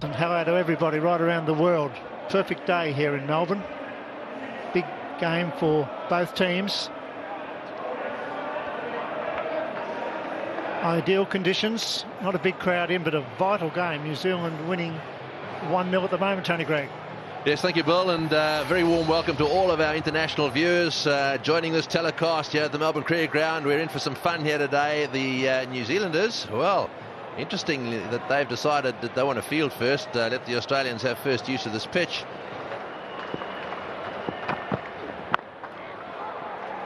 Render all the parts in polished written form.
And hello to everybody right around the world. Perfect day here in Melbourne. Big game for both teams. Ideal conditions. Not a big crowd in, but a vital game. New Zealand winning 1-0 at the moment, Tony Greig. Yes, thank you, Bill, and very warm welcome to all of our international viewers joining this telecast here at the Melbourne Cricket Ground. We're in for some fun here today. The New Zealanders, well, interestingly that they've decided that they want to field first, let the Australians have first use of this pitch.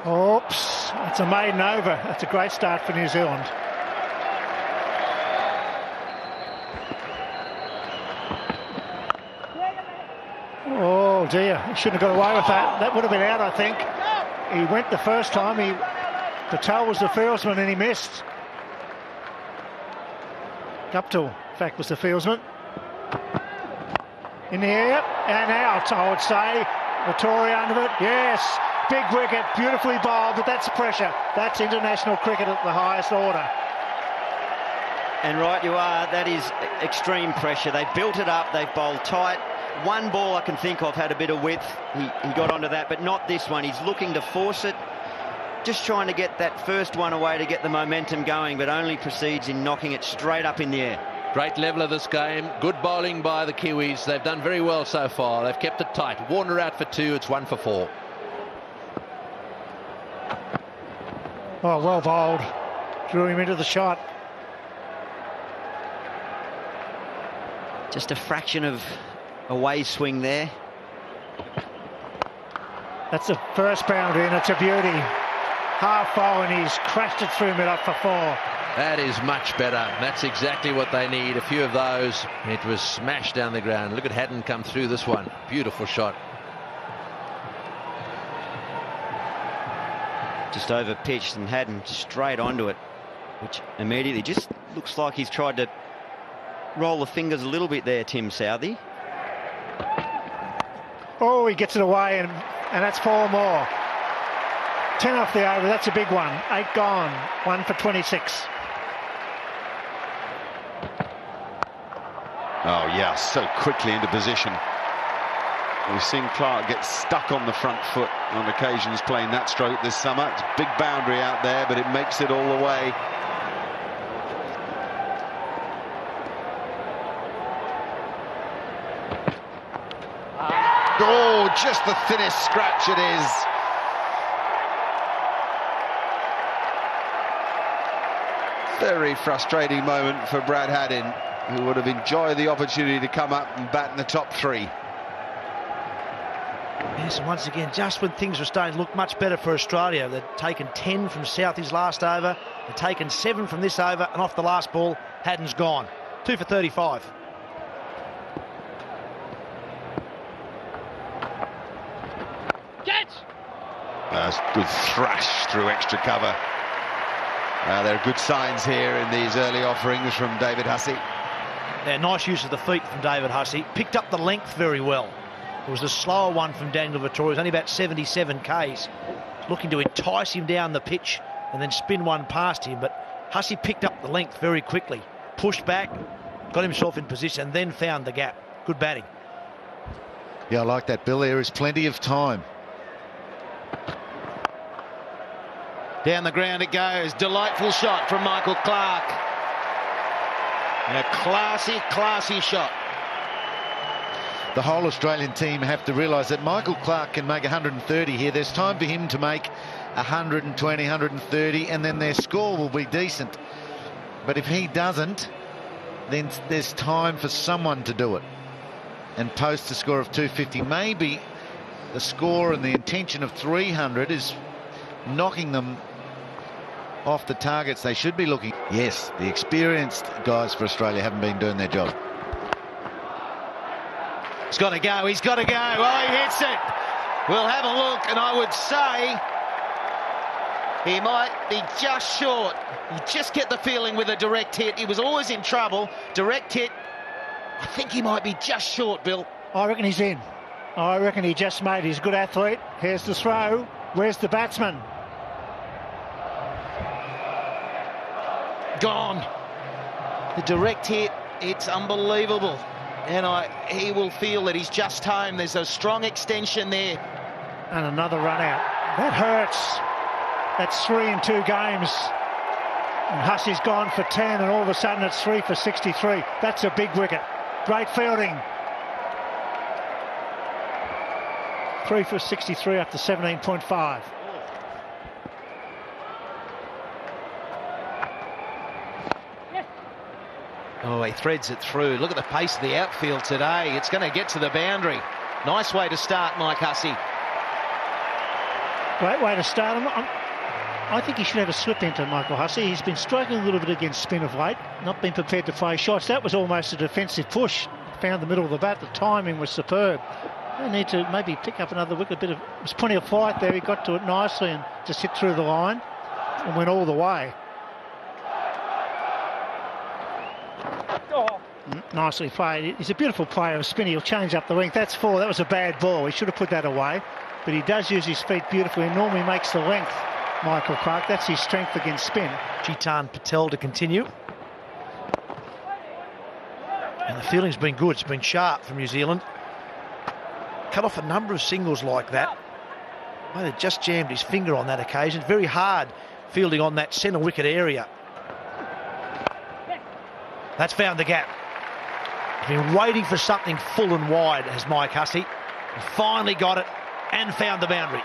Oops, it's a maiden over. That's a great start for New Zealand. Oh dear, he shouldn't have got away with that. That would have been out, I think. He went the first time. Patel was the fieldsman and he missed. Guptill, in fact, was the fieldsman. In the air and out, I would say. Vittoria under it, yes. Big wicket, beautifully bowled, but that's pressure. That's international cricket at the highest order. And right you are, that is extreme pressure. They built it up, they've bowled tight. One ball I can think of had a bit of width. He got onto that, but not this one. He's looking to force it. Just trying to get that first one away to get the momentum going, but only proceeds in knocking it straight up in the air. Great level of this game. Good bowling by the Kiwis. They've done very well so far. They've kept it tight. Warner out for 2. It's 1 for 4. Oh, well bowled. Drew him into the shot. Just a fraction of away swing there. That's the first boundary and it's a beauty. Half foul and he's crashed it through mid up for 4. That is much better. That's exactly what they need. A few of those. It was smashed down the ground. Look at Haddon come through this one. Beautiful shot. Just over pitched and Haddon straight onto it, which immediately just looks like he's tried to roll the fingers a little bit there, Tim Southey. Oh, he gets it away and that's 4 more. 10 off the over, that's a big one. 8 gone, 1 for 26. Oh yeah, so quickly into position. We've seen Clark get stuck on the front foot on occasions playing that stroke this summer. It's a big boundary out there, but it makes it all the way. Oh, just the thinnest scratch it is. Very frustrating moment for Brad Haddin, who would have enjoyed the opportunity to come up and bat in the top 3. Yes, and once again, just when things were starting to look much better for Australia, they'd taken 10 from Southey's last over, they'd taken 7 from this over, and off the last ball, Haddon's gone. 2 for 35. Good thrash through extra cover. There are good signs here in these early offerings from David Hussey. Yeah, nice use of the feet from David Hussey. Picked up the length very well. It was a slower one from Daniel Vittoria. It was only about 77 Ks. Looking to entice him down the pitch and then spin one past him. But Hussey picked up the length very quickly. Pushed back, got himself in position and then found the gap. Good batting. Yeah, I like that, Bill. There is plenty of time. Down the ground it goes. Delightful shot from Michael Clark. And a classy shot. The whole Australian team have to realise that Michael Clark can make 130 here. There's time for him to make 120, 130, and then their score will be decent. But if he doesn't, then there's time for someone to do it and post a score of 250. Maybe the score and the intention of 300 is knocking them off the targets they should be looking. Yes, the experienced guys for Australia haven't been doing their job. He's got to go, he's got to go. Oh, he hits it. We'll have a look, and I would say he might be just short. You just get the feeling with a direct hit. He was always in trouble. Direct hit. I think he might be just short, Bill. I reckon he's in. I reckon he just made. He's a good athlete. Here's the throw. Where's the batsman? Gone. The direct hit, it's unbelievable. and he will feel that he's just home. There's a strong extension there. And another run out. That hurts. That's 3 in 2 games. And Hussey's gone for 10, and all of a sudden it's 3 for 63. That's a big wicket. Great fielding. 3 for 63 up to 17.5. Oh, he threads it through. Look at the pace of the outfield today. It's going to get to the boundary. Nice way to start, Mike Hussey. Great way to start him. I think he should have a slip into Michael Hussey. He's been struggling a little bit against spin of late, not been prepared to play shots. That was almost a defensive push. Found the middle of the bat. The timing was superb. They need to maybe pick up another wicket. There's plenty of flight there. He got to it nicely and just hit through the line and went all the way. Nicely played. He's a beautiful player of spin. He'll change up the length. That's 4. That was a bad ball. He should have put that away. But he does use his feet beautifully and normally makes the length, Michael Clark. That's his strength against spin. Getit Patel to continue. And the fielding's been good. It's been sharp from New Zealand. Cut off a number of singles like that. Might have just jammed his finger on that occasion. Very hard fielding on that centre wicket area. That's found the gap. He's been waiting for something full and wide, has Mike Hussey. He finally got it and found the boundary.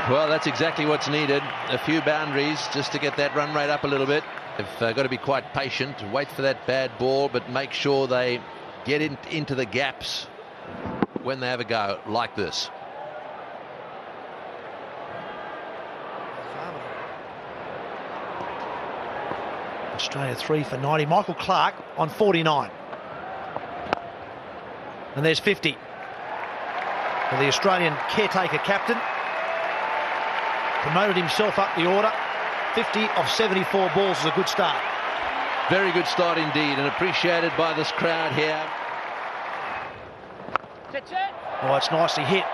Well, that's exactly what's needed. A few boundaries just to get that run rate up a little bit. They've got to be quite patient, wait for that bad ball, but make sure they get into the gaps when they have a go like this. Australia 3 for 90. Michael Clark on 49. And there's 50. For the Australian caretaker captain. Promoted himself up the order. 50 of 74 balls is a good start. Very good start indeed, and appreciated by this crowd here. Oh, it's nicely hit.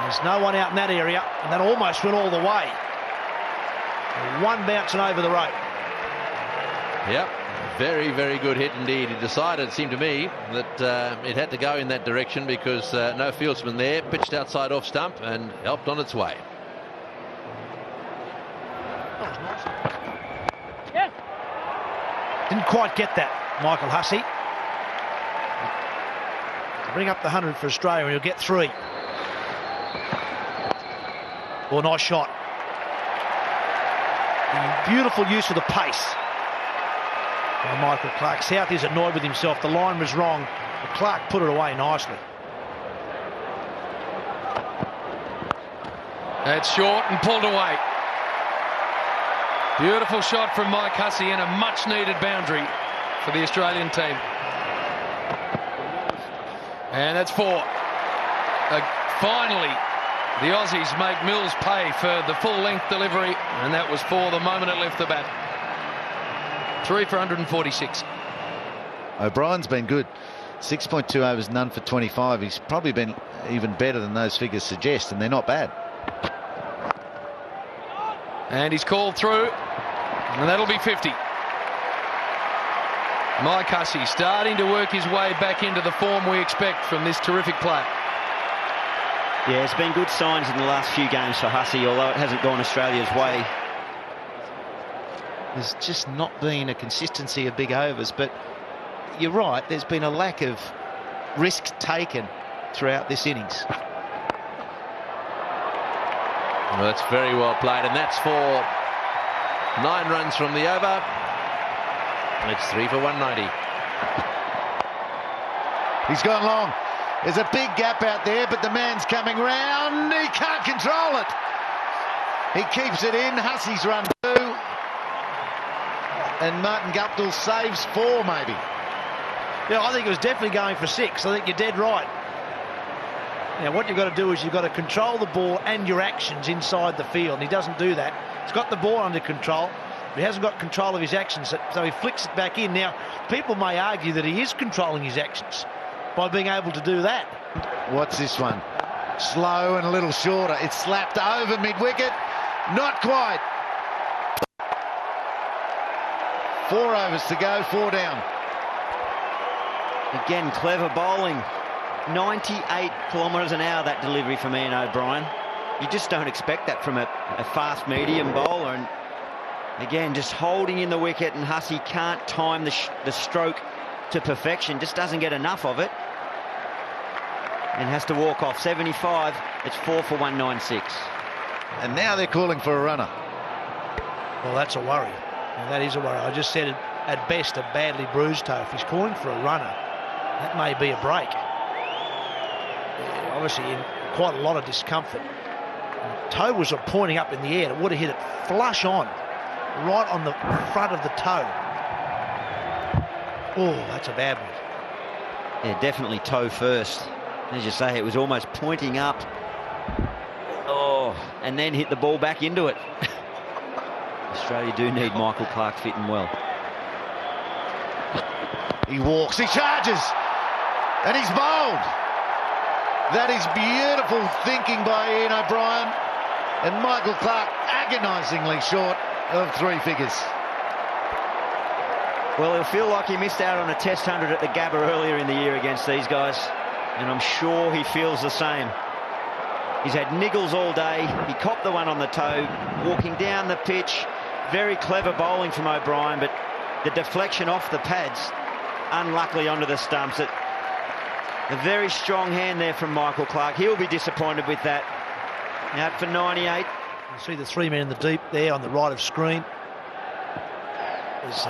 There's no one out in that area, and that almost went all the way. One bouncing over the rope. Yep, very, very good hit indeed. He decided, it seemed to me, that it had to go in that direction because no fieldsman there. Pitched outside off stump and helped on its way. Didn't quite get that, Michael Hussey. Bring up the 100 for Australia and he'll get 3. Well, nice shot. Beautiful use of the pace. By Michael Clark. South is annoyed with himself. The line was wrong, but Clark put it away nicely. That's short and pulled away. Beautiful shot from Mike Hussey and a much-needed boundary for the Australian team. And that's 4. Finally, the Aussies make Mills pay for the full-length delivery, and that was 4 the moment it left the bat. 3 for 146. O'Brien's been good. 6.2 overs, none for 25. He's probably been even better than those figures suggest, and they're not bad. And he's called through, and that'll be 50. Mike Hussey starting to work his way back into the form we expect from this terrific player. Yeah, it's been good signs in the last few games for Hussey, although it hasn't gone Australia's way. There's just not been a consistency of big overs, but you're right, there's been a lack of risk taken throughout this innings. Well, that's very well played, and that's for 9 runs from the over. It's 3 for 190. He's gone long. There's a big gap out there, but the man's coming round. He can't control it. He keeps it in. Hussey's run 2. And Martin Guptill saves 4, maybe. Yeah, I think it was definitely going for 6. I think you're dead right. Now, what you've got to do is you've got to control the ball and your actions inside the field, and he doesn't do that. He's got the ball under control, but he hasn't got control of his actions, so he flicks it back in. Now, people may argue that he is controlling his actions by being able to do that. What's this one? Slow and a little shorter. It's slapped over mid-wicket. Not quite. 4 overs to go, 4 down. Again, clever bowling. 98 kilometres an hour, that delivery from Ian O'Brien. You just don't expect that from a fast medium bowler. And again, just holding in the wicket, and Hussey can't time the stroke to perfection. Just doesn't get enough of it. And has to walk off. 75. It's 4 for 196. And now they're calling for a runner. Well, that's a worry. And that is a worry. I just said at best a badly bruised toe. If he's calling for a runner, that may be a break. Obviously in quite a lot of discomfort. The toe was pointing up in the air. It would have hit it flush on, right on the front of the toe. Oh, that's a bad one. Yeah, definitely toe first. As you say, it was almost pointing up. Oh, and then hit the ball back into it. Australia do need Michael Clarke fit and well. He walks, he charges, and he's bowled. That is beautiful thinking by Ian O'Brien, and Michael Clarke agonisingly short of 3 figures. Well, he'll feel like he missed out on a Test 100 at the Gabba earlier in the year against these guys, and I'm sure he feels the same. He's had niggles all day. He copped the one on the toe, walking down the pitch. Very clever bowling from O'Brien, but the deflection off the pads, unluckily onto the stumps. A very strong hand there from Michael Clarke. He'll be disappointed with that. Out for 98. You see the 3 men in the deep there on the right of screen. There's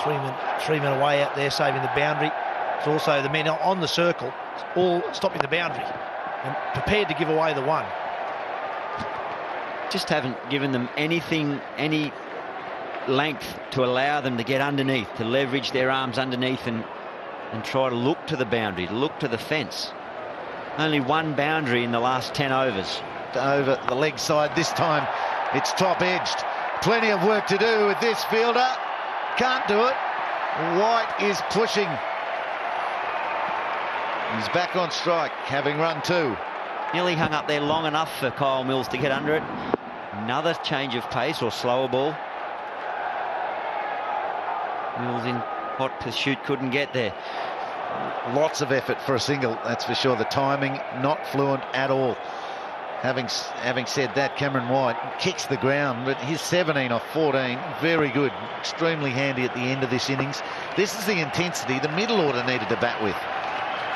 3 men away out there saving the boundary. It's also the men on the circle, all stopping the boundary and prepared to give away the one. Just haven't given them any length to allow them to get underneath, to leverage their arms underneath and try to look to the boundary, look to the fence. Only 1 boundary in the last 10 overs. Over the leg side this time, it's top edged. Plenty of work to do with this fielder. Can't do it. White is pushing. He's back on strike, having run 2. Nearly hung up there long enough for Kyle Mills to get under it. Another change of pace or slower ball. Mills in hot pursuit, couldn't get there. Lots of effort for a single, that's for sure. The timing not fluent at all. Having said that, Cameron White kicks the ground, but his 17 off 14, very good, extremely handy at the end of this innings. This is the intensity the middle order needed to bat with.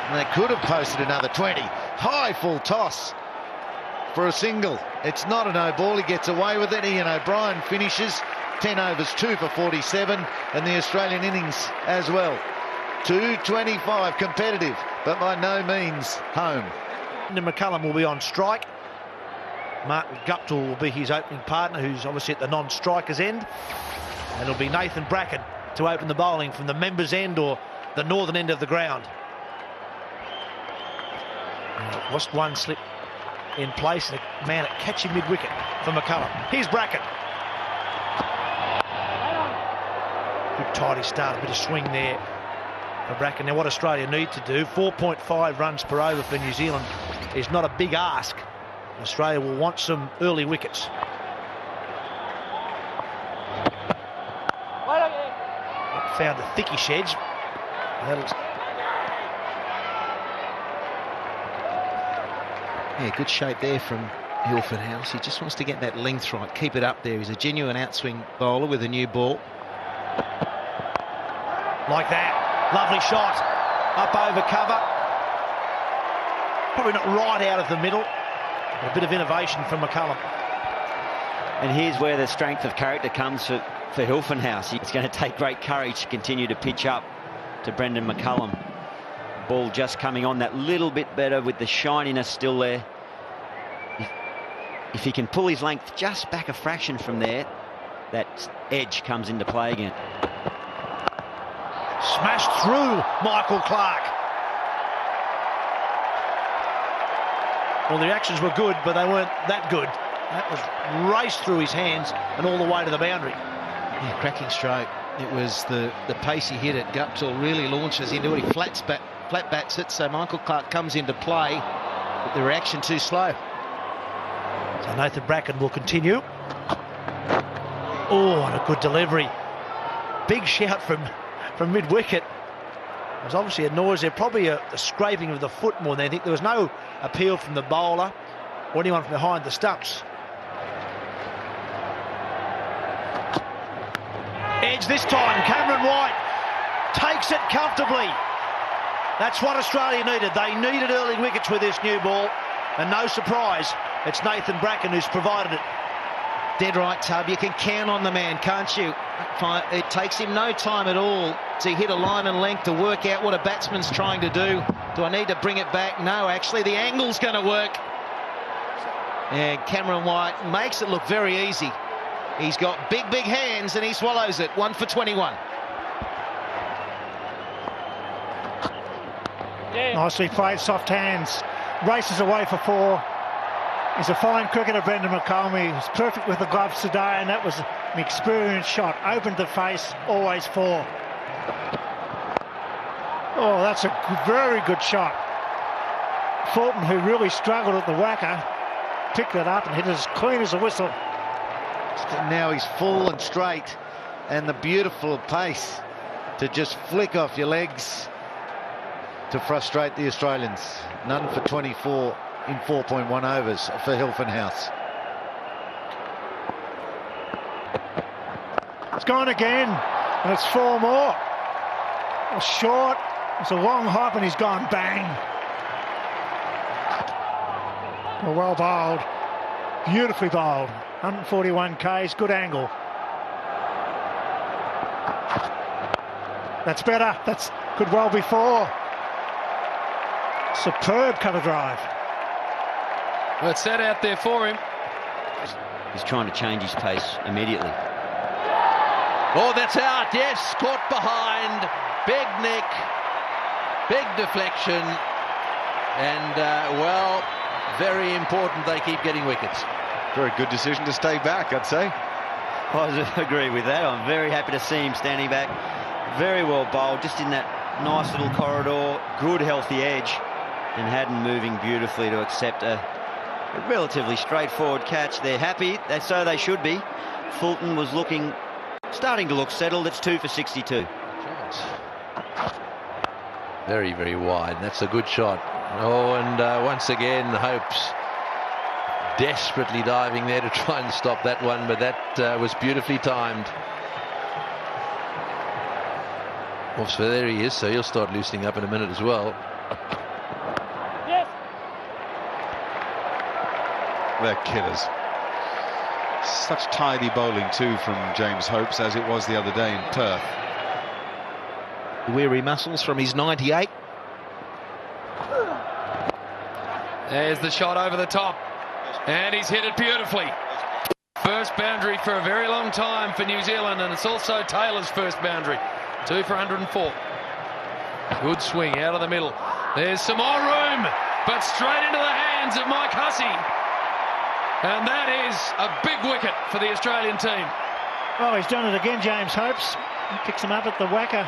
And they could have posted another 20. High full toss for a single. It's not a no ball, he gets away with it. Ian O'Brien finishes 10 overs, 2 for 47, and the Australian innings as well. 225, competitive, but by no means home. McCullum will be on strike. Martin Guptill will be his opening partner, who's obviously at the non-strikers end. And it'll be Nathan Bracken to open the bowling from the members' end or the northern end of the ground. Lost one slip in place, and a man at catching mid-wicket for McCullum. Here's Bracken. Good tidy start, a bit of swing there for Bracken. Now what Australia need to do, 4.5 runs per over for New Zealand is not a big ask. Australia will want some early wickets. Found the thickish edge. Yeah, good shape there from Hilford House. He just wants to get that length right, keep it up there. He's a genuine outswing bowler with a new ball. Like that, lovely shot, up over cover. Probably not right out of the middle. A bit of innovation from McCullum. And here's where the strength of character comes for Hilford House. It's going to take great courage to continue to pitch up to Brendan McCullum. Ball just coming on that little bit better with the shininess still there. If he can pull his length just back a fraction from there, that edge comes into play again. Smashed through Michael Clarke. Well, the reactions were good, but they weren't that good. That was raced through his hands and all the way to the boundary. Yeah, cracking stroke. It was the pace he hit it. Guptill really launches into it. He flat bats it, so Michael Clarke comes into play, but the reaction too slow. So Nathan Bracken will continue. Oh, and a good delivery. big shout from mid-wicket. There's obviously a noise there, probably a scraping of the foot more than anything. There was no appeal from the bowler or anyone from behind the stumps. Edge this time, Cameron White takes it comfortably. That's what Australia needed. They needed early wickets with this new ball, and no surprise, it's Nathan Bracken who's provided it. Dead right, Tub. You can count on the man, can't you? It takes him no time at all to hit a line and length to work out what a batsman's trying to do. Do I need to bring it back? No, actually, the angle's going to work. And Cameron White makes it look very easy. He's got big, big hands, and he swallows it. 1 for 21. Nicely played, soft hands. Races away for 4. He's a fine cricketer, Brendan McCullum. He was perfect with the gloves today, and that was an experienced shot. Opened the face, always 4. Oh, that's a very good shot. Fulton, who really struggled at the whacker, picked it up and hit it as clean as a whistle. Now he's full and straight, and the beautiful pace to just flick off your legs to frustrate the Australians. None for 24 in 4.1 overs for Hilton House. It's gone again, and it's 4 more. A short, it's a long hop, and he's gone bang. Well bowled, beautifully bowled. 141 Ks, good angle. That's better, that's could well be 4. Superb cover drive. Well, it's set out there for him. He's trying to change his pace immediately. Oh, that's out, yes, caught behind, big nick, big deflection, and well, very important they keep getting wickets. Very good decision to stay back, I'd say. I agree with that. I'm very happy to see him standing back. Very well bowled, just in that nice little corridor, good healthy edge, and Haddon moving beautifully to accept a relatively straightforward catch. They're happy, so they should be. Fulton was starting to look settled. It's 2 for 62. Very, very wide. That's a good shot. Oh, and once again, Hope's desperately diving there to try and stop that one, but that was beautifully timed. Well, so there he is, so he'll start loosening up in a minute as well. Yes. They're killers. Such tidy bowling too from James Hopes, as it was the other day in Perth. Weary muscles from his 98. There's the shot over the top, and he's hit it beautifully. First boundary for a very long time for New Zealand, and it's also Taylor's first boundary. 2 for 104. Good swing out of the middle. There's some more room, but straight into the hands of Mike Hussey. And that is a big wicket for the Australian team. Well, he's done it again, James Hopes. He picks him up at the whacker,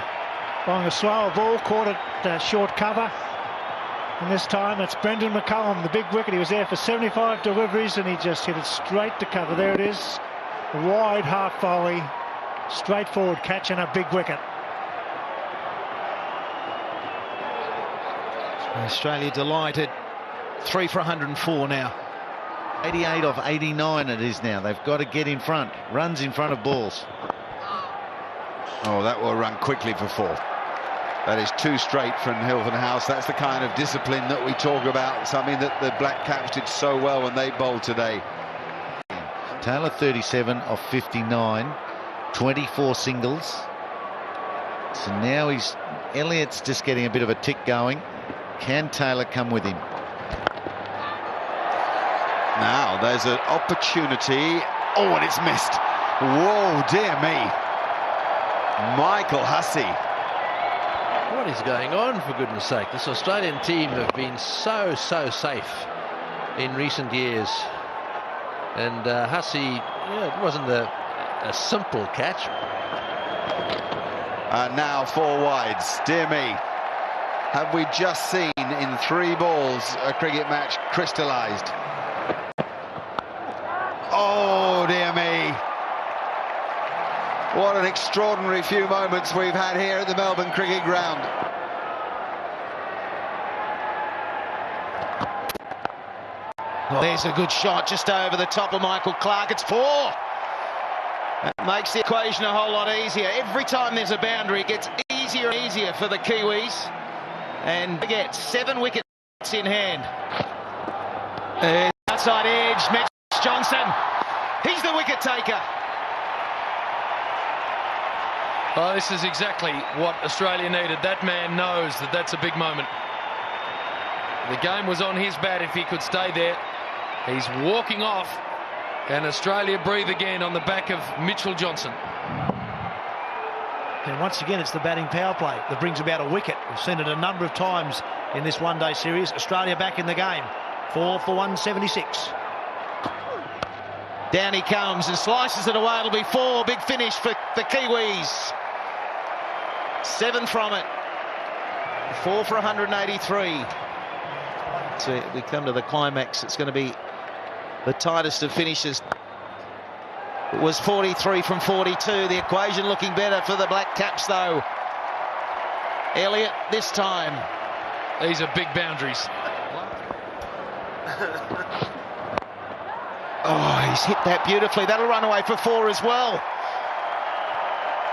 bowling a slower ball, caught it short cover. And this time it's Brendan McCullum, the big wicket. He was there for 75 deliveries, and he just hit it straight to cover. There it is. A wide half volley, straightforward catch, and a big wicket. Australia delighted. 3 for 104 now. 88 off 89 it is now. They've got to get in front. Runs in front of balls. Oh, that will run quickly for 4. That is 2 straight from Hilton House. That's the kind of discipline that we talk about, something that the Black Caps did so well when they bowled today. Taylor 37 off 59, 24 singles. So now Elliott's just getting a bit of a tick going. Can Taylor come with him? Now there's an opportunity. Oh, and it's missed. Whoa, dear me. Michael Hussey. What is going on, for goodness sake? This Australian team have been so safe in recent years. And Hussey, it wasn't a simple catch. And now 4 wides. Dear me. Have we just seen in 3 balls a cricket match crystallised? Oh, dear me. What an extraordinary few moments we've had here at the Melbourne Cricket Ground. Well, there's a good shot just over the top of Michael Clarke. It's 4. That makes the equation a whole lot easier. Every time there's a boundary, it gets easier and easier for the Kiwis. And again, 7 wickets in hand. Outside edge, Mitch Johnson. He's the wicket taker. Oh, this is exactly what Australia needed. That man knows that that's a big moment. The game was on his bat if he could stay there. He's walking off, and Australia breathe again on the back of Mitchell Johnson. And once again, it's the batting power play that brings about a wicket. We've seen it a number of times in this one-day series. Australia back in the game. 4 for 176. Down he comes and slices it away. It'll be 4. Big finish for the Kiwis. 7 from it. 4 for 183. So we come to the climax. It's going to be the tightest of finishes. It was 43 from 42. The equation looking better for the Black Caps, though. Elliott this time. These are big boundaries. Oh, he's hit that beautifully. That'll run away for 4 as well.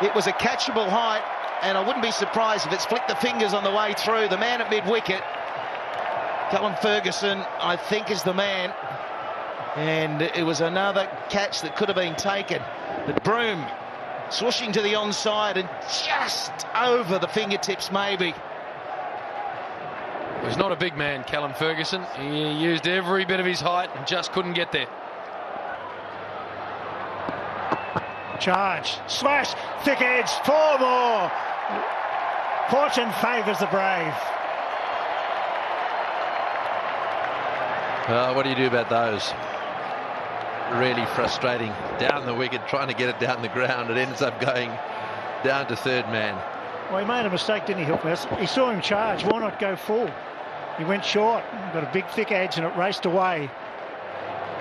It was a catchable height, and I wouldn't be surprised if it's flicked the fingers on the way through. The man at mid-wicket, Callum Ferguson, I think, is the man. And it was another catch that could have been taken. But Broome swooshing to the onside and just over the fingertips, maybe. He's not a big man, Callum Ferguson. He used every bit of his height and just couldn't get there. Charge, slash, thick edge, 4 more. Fortune favours the brave. What do you do about those? Really frustrating. Down the wicket, trying to get it down the ground. It ends up going down to third man. Well, he made a mistake, didn't he, Hilton? He saw him charge. Why not go full? He went short. Got a big, thick edge, and it raced away.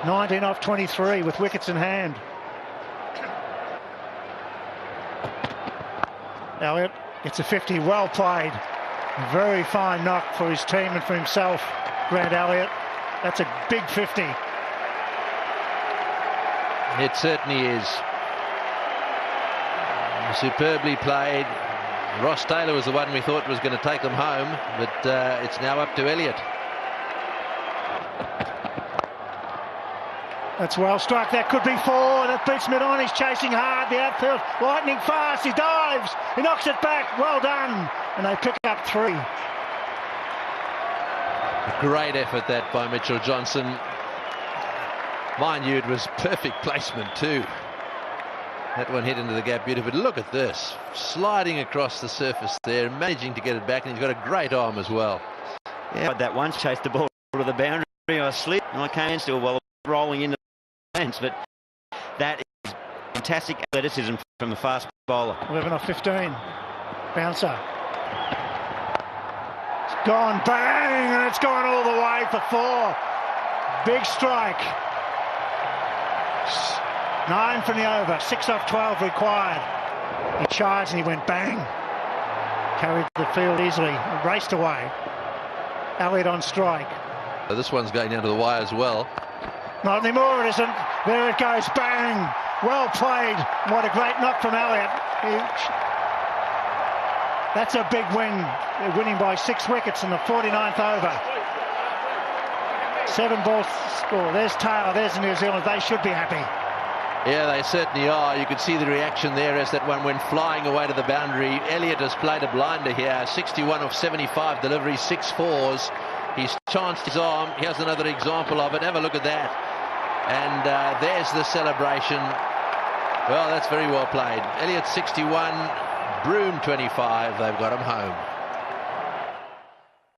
19 off 23 with wickets in hand. Elliott gets a 50. Well played. Very fine knock for his team and for himself, Grant Elliott. That's a big 50. It certainly is. Superbly played. Ross Taylor was the one we thought was going to take them home, but it's now up to Elliott. That's well struck. That could be 4. That beats mid on. He's chasing hard. The outfield lightning fast. He dives. He knocks it back. Well done. And they pick up 3. Great effort that by Mitchell Johnson. Mind you, it was perfect placement too. That one hit into the gap beautifully. But look at this. Sliding across the surface there, managing to get it back, and he's got a great arm as well. Yeah, that once chased the ball to the boundary. I slipped and I came still while rolling into the fence. But that is fantastic athleticism from a fast bowler. 11 off 15. Bouncer. It's gone bang, and it's gone all the way for 4. Big strike. 9 from the over. 6 off 12 required. He charged and he went bang. Carried the field easily. Raced away. Elliott on strike. So this one's going down to the wire as well. Not anymore, it isn't. There it goes. Bang. Well played. What a great knock from Elliott. That's a big win. They're winning by 6 wickets in the 49th over. 7 balls score. There's Taylor. There's New Zealand. They should be happy. Yeah, they certainly are. You could see the reaction there as that one went flying away to the boundary. Elliott has played a blinder here. 61 of 75 deliveries, 6 4s. He's chanced his arm. Here's another example of it. Have a look at that. And there's the celebration. Well, that's very well played. Elliott 61, Broome 25. They've got him home.